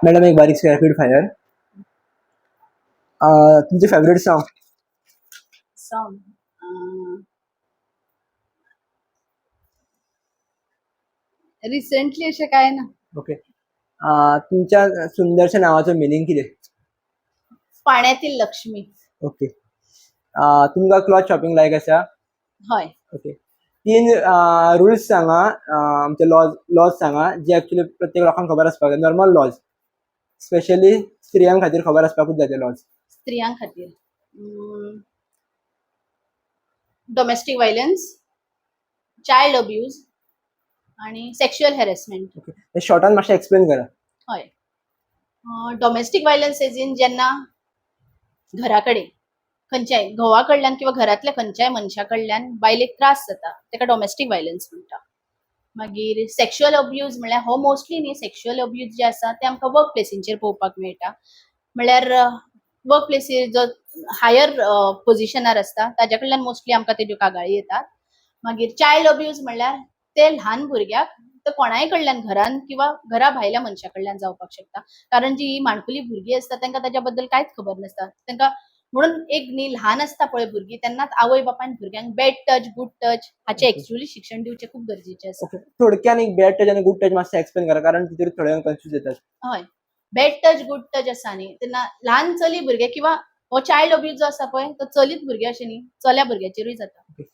Madam एक बारीक rapid fire. तुमचे फेवरेट सॉन्ग? सॉन्ग रिसेंटली असे काय ना. ओके. तुमच्या सुंदरशा नावाचं मिनिंग किती? पाण्यातील लक्ष्मी. ओके. तुमका क्लॉथ शॉपिंग लायक आसा? होय. ओके. 3 रुल्स सांगा, आमचे लॉज सांगा जे ऍक्च्युली प्रत्येक लोकांक खबर आसपाक जाय. नॉर्मल लॉज, स्पेशली स्त्रियां खातीर खबर आसपाकूच जाय ते लॉज. स्त्रियां खातीर डोमेस्टिक व्हायलन्स, चाइल्ड अब्यूज आणि सेक्शुअल हॅरेसमेंट. ओके. हे शॉर्टान मातशें एक्सप्लेन करा. होय. डोमेस्टिक व्हायलन्स एज इन जेन्ना घराकडे खंयच्याय घोवा कडल्यान किंवा घरातल्या खंयच्याय मनशा कडल्यान बायलेक त्रास जाता तेका डोमेस्टिक व्हायलन्स म्हणटा. मागीर सेक्शुअल अब्यूज म्हळ्यार हो मोस्टली न्ही सेक्शुअल अब्यूज जे आसा ते आमकां वर्क प्लेसींचेर पळोवपाक मेळटा. म्हळ्यार वर्क प्लेसीर जो हायर पोझिशनार आसता ताज्या कडल्यान मोस्टली आमकां तेज्यो कागाळी येतात. मागीर चाइल्ड अब्यूज म्हळ्यार ते ल्हान भुरग्याक ते कोणाय कडल्यान घरान किंवा घरा भायल्या मनशा कडल्यान जावपाक शकता. कारण जी माणकुली भुरगीं आसता तांकां ताज्या बद्दल कांयच खबर नासता. तांकां म्हणून एक न्ही ल्हान आसता पळय भुरगीं तेन्नाच आवय बापायन भुरग्यांक बॅड टच गुड टच हाचे एक्चुअली शिक्षण दिवचें खूब गरजेचें आसा. ओके. थोडक्यान एक बॅड टच आणि गुड टच मातशें एक्सप्लेन करा, कारण तितूर थोड्यांक कन्फ्यूज जातात. हय. बॅड टच गुड टच आसा न्ही तेन्ना ल्हान चली भुरगे किंवा हो चाइल्ड अब्यूज जो आसा पळय तो चलीत भुरगे अशें न्ही चल्या भुरग्याचेरूय जाता. ओके.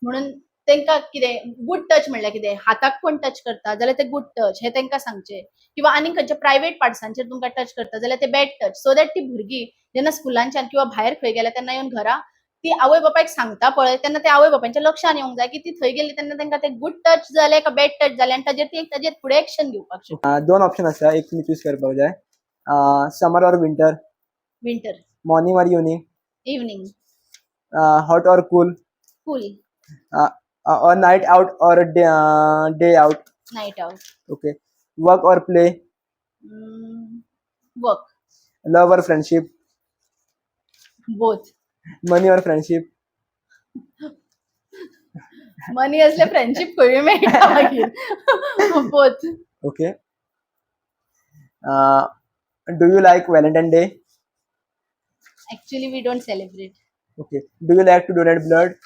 म्हणून तांकां कितें गुड टच म्हणल्यार कितें हाताक कोण टच करता जाल्यार ते गुड टच हे तांकां सांगचें. किंवा आनीक खंयच्या प्रायवेट पार्ट्सांचेर तुमकां टच करता जाल्यार ते बॅड टच. सो दॅट ती भुरगीं जेन्ना स्कुलांच्यान किंवा भायर खंय गेल्या तेन्ना येवन घरा ती आवय बापायक सांगता पळय तेन्ना ते आवय बापायच्या लक्षान येवंक जाय की ती थंय गेली तेन्ना तांकां ते गुड टच जाले का बॅड टच जाले आनी ताजेर फुडें एक्शन घेवपाक शकता. 2 ऑप्शन आसा, एक तुमी चूज करपाक जाय. Summer or winter? Winter. Morning or evening? Evening. Hot or cool? Cool. or night out or day out? Night out. Okay. Work or play? Work. Love or friendship? Both. Money or friendship? Money असले friendship खंय मेळटा मागीर. Both. Okay. Do you like Valentine Day? Actually we don't celebrate. Okay. Do you like to donate blood?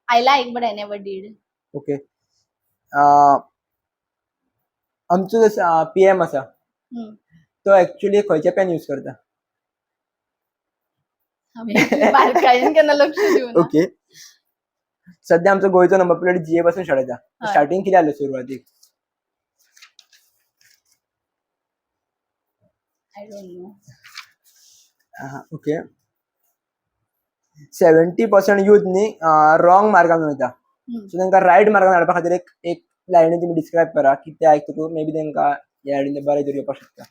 I like but I never did. Okay. आमचो जो PM आसा तो actually खंयचे pen use करता? आम्ही बारकायेन केन्ना लक्ष दिवना. ओके. सध्या आमचो गोंयचो नंबर प्लेट GA पासून स्टार्ट जाता. हय. स्टार्टिंग कितें जालें सुरवातीक? I don't know. Okay. 70% youth न्ही रॉंग मार्गान वयता. सो तांकां रायट मार्गान हाडपा खातीर एक लायनी तुमी डिस्क्रायब करा की ते आयकतकूच मे बी तांकां ह्या लायनीन बरें तरी येवपाक शकता.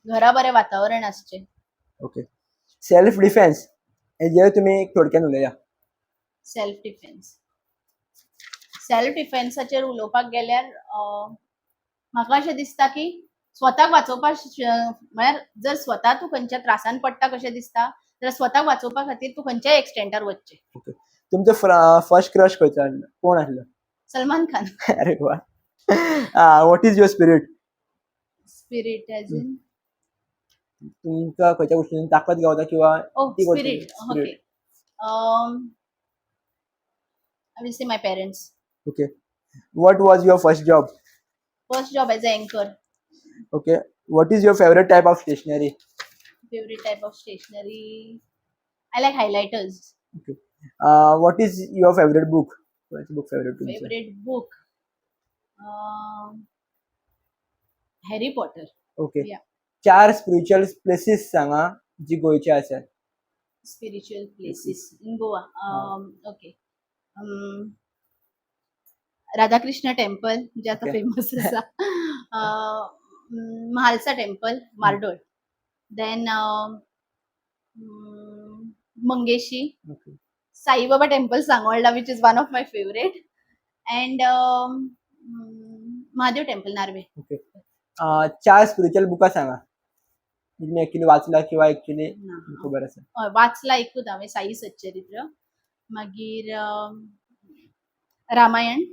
घरा बरें वातावरण आसचें. ओके. सेल्फ डिफेन्स हेजेर तुमी थोडक्यान उलया. Self defence. सेल्फ डिफेन्साचेर उलोवपाक गेल्यार म्हाका अशें दिसता की स्वताक वाचोवपाक म्हळ्यार जर स्वता तूं खंयच्या त्रासान पडटा कशें दिसता जाल्यार स्वताक वाचोवपा खातीर तूं खंयच्याय एक्सटेंटार वचचें. ओके. तुमचो फर्स्ट क्रश खंयचो आसलो? कोण आसलो? सलमान खान. अरे वा. What is your spirit? Spirit as in तुमका खंयच्या गोष्टीन ताकद गावता किंवा ती गोष्ट? Spirit. Okay. I will say my parents. Okay. What was your first job? First job as an anchor. Okay. What is your favourite type of stationery? Favorite type of stationery. I like highlighters. Okay. What is your favourite book? खंयचो book favourite तुमचो? Favorite book. Harry Potter. Okay. Yeah. 4 spiritual places सांगा जी गोंयचे आसात. Spiritual places in Goa. Okay. Radhakrishna temple जे आता Okay. Famous आसा. Mhalsa temple Mardol. Then Mangeshi. Okay. Saibaba temple Sangolda which is one of my favourite. And Mahadev temple Narve. Okay. 4 spiritual बुकां सांगा जी तुम्ही ऍक्च्युली वाचला किंवा ऍक्च्युली खबर आसा. वाचला एकूच हांवें साई सच्चरित्र. मागीर रामायण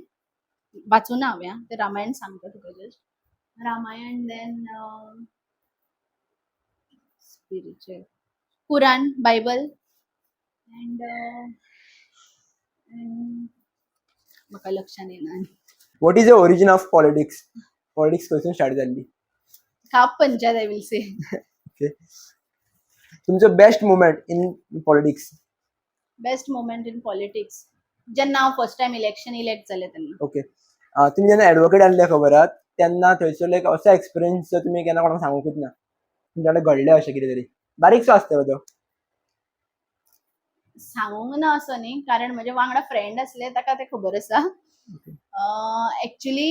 वाचूना हांवें. ते रामायण सांगता तुका just. Ramayana, then spiritual, Quran, Bible, and म्हाका लक्षात येना. What is the origin of politics? Politics खंयसून स्टार्ट जाल्ली? काप panchayat, I will say. Okay. तुमचो best moment in politics? Best moment in politics जेन्ना हांव फर्स्ट टाइम इलेक्शन इलेक्ट जालें तेन्ना. ओके. तुम्ही जेन्ना एडवोकेट आसले खबर आहा तेन्ना थंयसर लायक असो एक्सपिरियन्स जो तुमी केन्ना कोणाक सांगूंकूच ना, तुमच्या कडेन घडलें अशें कितें तरी बारीकसो आसतलो तो. सांगूंक ना असो न्ही, कारण म्हजे वांगडा फ्रेंड आसले ताका ते खबर आसा. एक्चुली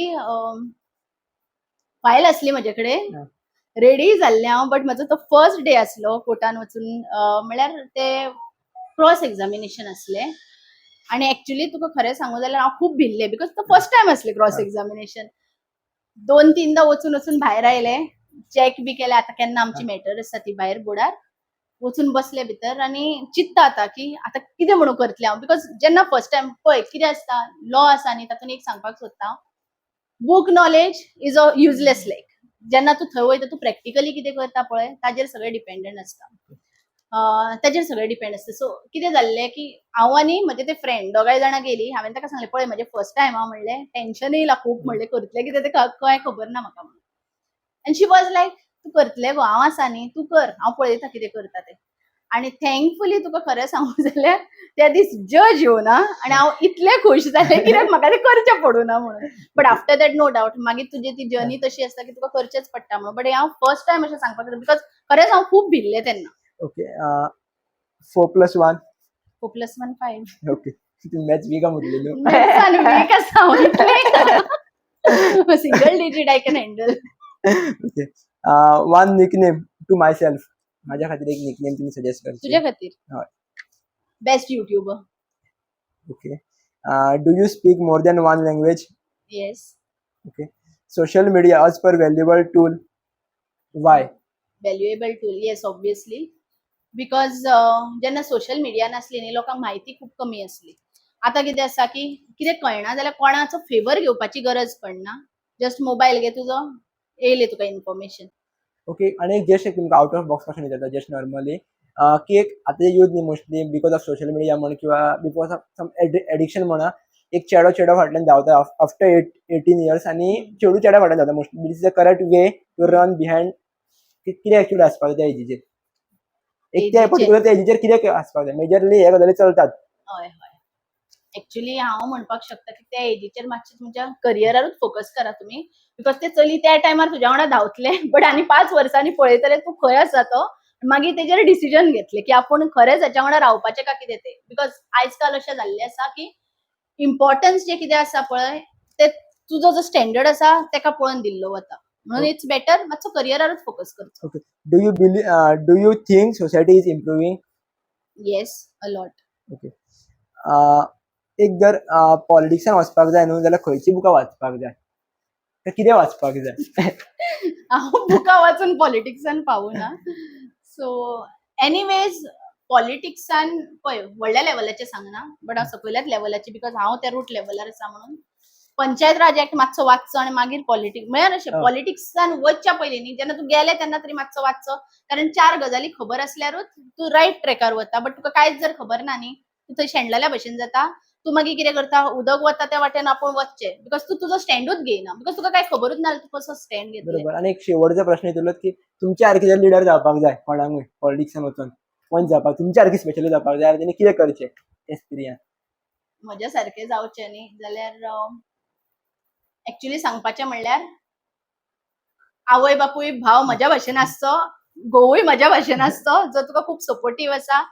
फायल आसली म्हजे कडेन, रेडी जाल्लें हांव, बट म्हजो तो फर्स्ट डे आसलो कोर्टान वचून, म्हणल्यार ते क्रॉस एक्झामिनेशन आसलें. आणि एक्चुली तुका खरें सांगू जाल्यार हांव खूब भिल्लें, बिकॉज तो फर्स्ट टायम आसलें क्रॉस एक्झामिनेशन. 2-3दा वचून भायर आयलें, चॅक बी केलें, आतां केन्ना आमची मॅटर आसा ती भायर बोर्डार, वचून बसले भितर आनी चिंत्ता आतां की आतां कितें म्हणून करतलें हांव, बिकॉज जेन्ना फर्स्ट टायम पळय कितें आसता, लॉ आसा न्ही, तातूंत एक सांगपाक सोदता हांव, book knowledge is a useless like. जेन्ना तूं थंय वयता, तूं प्रॅक्टिकली कितें करता पळय ताजेर सगळें डिपेंडंट आसता. ताजेर सगळें डिपेंड आसता. सो कितें जाल्लें की हांव आनी म्हजे ते फ्रेंड दोगांय जाणां गेलीं. हांवें ताका सांगलें, पळय म्हजें फर्स्ट टायम हांव म्हणलें, टेन्शन येयलां खूब, म्हणलें करतलें कितें तें कांय खबर ना म्हाका म्हणून. एंड शी वॉज लायक, तूं करतलें गो, हांव आसा न्ही, तूं कर, हांव पळयता कितें करता तें. आनी थँकफुली तुका खरें सांगू जाल्यार त्या दीस जज येवना आनी हांव इतलें खूश जालें कित्याक म्हाका तें करचें पडूना म्हणून. But after that no doubt मागीर तुजी ती जर्नी तशी आसता की तुका करचेंच पडटा म्हणून. बट हांव फर्स्ट टायम अशें सांगपाक जाता, बिकॉज खरेंच हांव खूब भिल्लें तेन्ना. ओके. 4+1? 4+1 5. ओके. तुम्ही मॅथ्स वीक म्हटली न्हू. मॅथ्सान वीक आसा हांव, इतलें single digit I can handle. Okay. One nickname to myself. माझ्या खातीर एक निकनेम तुम्ही सजेस्ट करता? तुज्या खातीर? हय. Best YouTuber. Okay. Do you speak more than one language? Yes. Okay. Social media as per valuable tool? Why? Valuable tool, yes obviously. Because जेन्ना social media नासली न्ही, लोकांक म्हायती खूब कमी आसली. आतां कितें आसा की कितें कळना जाल्यार कोणाचो फेवर घेवपाची गरज पडना. जस्ट मोबायल घे तुजो, येयलें तुका इन्फॉर्मेशन. ओके. आणि जस्ट एक तुमकां आउट ऑफ बॉक्स क्वेश्चन विचारता जस्ट नॉर्मली, की एक आता यूथ न्ही mostly because of social media म्हण किंवा बिकॉज ऑफ सम एडिक्शन म्हणा, एक चेडो फाटल्यान धांवता आफ्टर 18 इयर्स आनी चेडू चेड्या फाटल्यान धांवता mostly. This is the correct way to run behind. कितें एक्चुअली आसपाक जाय त्या एजीचेर? एक त्या पर्टिक्युलर त्या एजीचेर कितें आसपाक जाय? मेजरली हे गजाली चलतात. हय हय. एक्चुअली हांव म्हणपाक शकता की त्या एजीचेर मातशें तुमच्या करियरारूच फोकस करा तुमी. बिकॉज ते चली त्या टायमार तुज्या वांगडा धांवतले, बट आनी 5 वर्सांनी पळयतले तूं खंय आसा तो, मागीर तेजेर डिसिजन घेतले की आपूण खरेंच हेच्या वांगडा रावपाचें काय कितें तें. बिकॉज आयज काल अशें जाल्लें आसा की इम्पॉर्टन्स जें कितें आसा पळय तें तुजो जो स्टँडर्ड आसा तेका पळोवन दिल्लो वता. म्हणून इट्स बेटर मातसो करियरारूच फोकस करचो. Okay. Do you think society is improving? Yes, a lot. Okay. एक जर पॉलिटिक्सान वचपाक जाय न्हू जाल्यार खंयची बुकां वाचपाक जाय? तर कितें वाचपाक जाय? हांव बुकां वाचून पॉलिटिक्सान पावूना. सो एनीवेज पॉलिटिक्सान पळय व्हडल्या लेवलाचेर सांगना, बट हांव सकयल्याच लेवलाची, बिकॉज हांव त्या रूट लेवलार आसा म्हणून. पंचायत राज एक्ट मातसो वाचचो आनी मागीर पॉलिटिक्स म्हळ्यार अशें पॉलिटिक्सान वचच्या पयलीं न्ही, जेन्ना तूं गेलें तेन्ना तरी मातसो वाचचो. कारण 4 गजाली खबर आसल्यारूच तूं रायट ट्रॅकार वता. बट तुका कांयच जर खबर ना न्ही, तूं थंय शेणलेल्या भशेन जाता. तूं मागीर कितें करता, उदक वता त्या वाटेन आपूण वचचें, बिकॉज तूं तुजो स्टँडूच घेयना. बिकॉज तुका कांय खबरूच ना तूं कसो स्टँड घेतलें. बरोबर. आणि एक शेवटचो प्रश्न येतलोच की तुमच्या सारके जर लिडर जावपाक जाय कोणाकूय पॉलिटिक्सान वचून कोण जावपाक, तुमच्या सारकी स्पेशली जावपाक जाय, तेणी कितें करचें एक्सपिरियन्स? म्हज्या सारकें जावचें न्ही जाल्यार एक्चुअली सांगपाचें म्हणल्यार आवय बापूय भाव म्हज्या भशेन आसचो, घोवूय म्हज्या भशेन आसचो जो तुका खूब सपोर्टीव आसा.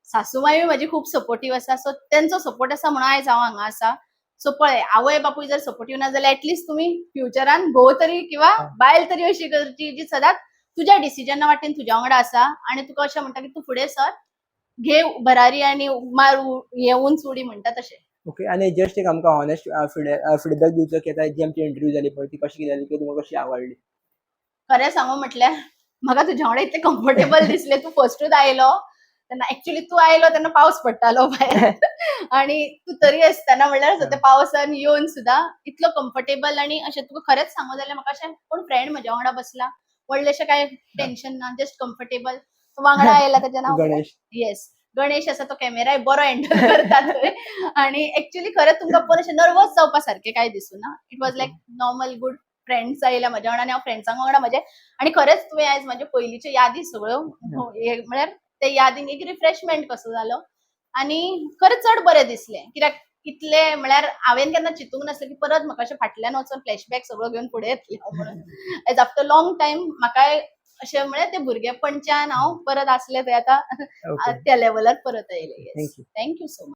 सासूमायूय म्हजी खूब सपोर्टीव आसा. सो तेंचो सपोर्ट आसा म्हणून आयज हांव हांगा आसा. सो पळय, आवय बापूय जर सपोर्टीव ना जाल्यार एटलीस्ट तुमी फ्युचरान घोव तरी किंवा बायल तरी अशी करची जी सदांच तुज्या डिसिजना वाटेन तुज्या वांगडा आसा आनी तुका अशें म्हणटा की तूं फुडें सर, घे भरारी आनी मार हे उंच उडी म्हणटा तशें. ओके. आणि जस्ट एक आमकां ऑनेस्ट फीडबॅक दिवचो की आतां जी आमची इंटरव्यू जाली पळय ती कशी जाली, ती तुमकां कशी आवडली? खरें सांगू म्हटल्यार म्हाका तुज्या वांगडा इतलें कम्फर्टेबल दिसलें. तूं फर्स्टूच आयलो तेन्ना ऍक्च्युली तू आयलो तेन्ना पावस पडटालो भायर आणि तू तरी आसतना म्हणल्यार ते पावसान येवन सुद्धा इतलो कम्फर्टेबल आणि अशें तुका खरेंच सांगू जाल्यार म्हाका अशें कोण फ्रेंड म्हज्या वांगडा बसला व्हडलेशें काय टेन्शन ना, जस्ट कम्फर्टेबल वांगडा आयला तेजें नांव गणेश. येस गणेश आसा तो कॅमेराय बरो हँडल करता थंय आणि ऍक्च्युली खरेंच तुमकां पळोवन अशें नर्वस जावपा सारकें काय दिसूना. It was like normal good friends आयल्या म्हाज्या वांगडा आनी हांव फ्रेंड्सां वांगडा म्हजे आणि खरेंच तुवें आयज म्हाजे पयलींच्यो यादी सगळ्यो म्हळ्यार ते यादीन एक रिफ्रेशमेंट कसो जालो आणि खरेंच चड बरें दिसलें कित्याक इतले म्हळ्यार हांवेन केन्ना चिंतूंक नासलें की परत म्हाका अशें फाटल्यान वचून फ्लॅशबॅक सगळो घेवन फुडें येतलें हांव म्हणून. एज आफ्टर लाँग टायम म्हाकाय अशें म्हळ्यार ते भुरगेपणच्यान हांव परत आसलें थंय आतां ओके. त्या लेवलार परत आयलें. Yes thank you. Thank you so much.